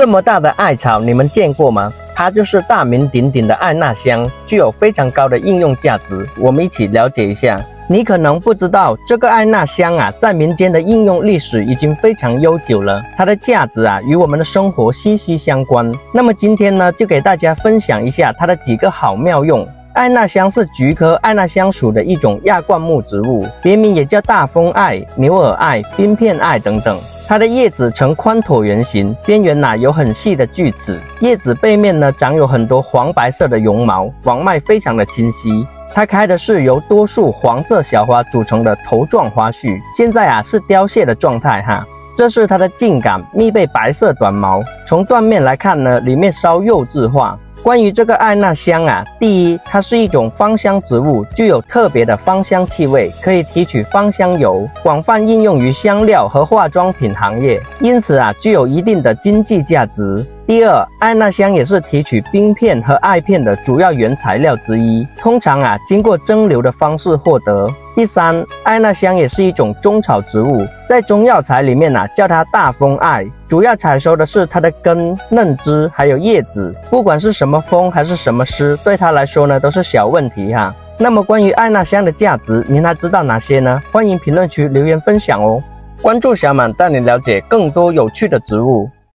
这么大的艾草，你们见过吗？它就是大名鼎鼎的艾纳香，具有非常高的应用价值。我们一起了解一下。你可能不知道，这个艾纳香啊，在民间的应用历史已经非常悠久了。它的价值啊，与我们的生活息息相关。那么今天呢，就给大家分享一下它的几个好妙用。艾纳香是菊科艾纳香属的一种亚灌木植物，别名也叫大风艾、牛耳艾、冰片艾等等。它的叶子呈宽椭圆形，边缘有很细的锯齿，叶子背面呢长有很多黄白色的绒毛，网脉非常的清晰。它开的是由多数黄色小花组成的头状花序，现在是凋谢的状态哈。这是它的茎秆，密被白色短毛。从断面来看呢，里面稍釉质化。关于这个艾纳香啊，第一，它是一种芳香植物，具有特别的芳香气味，可以提取芳香油，广泛应用于香料和化妆品行业，因此具有一定的经济价值。第二，艾纳香也是提取冰片和艾片的主要原材料之一，通常经过蒸馏的方式获得。第三，艾纳香也是一种中草植物，在中药材里面叫它大风艾，主要采收的是它的根、嫩枝还有叶子，不管是什么风还是什么湿，对它来说呢都是小问题哈。那么关于艾纳香的价值，您还知道哪些呢？欢迎评论区留言分享哦。关注小满带你了解更多有趣的植物。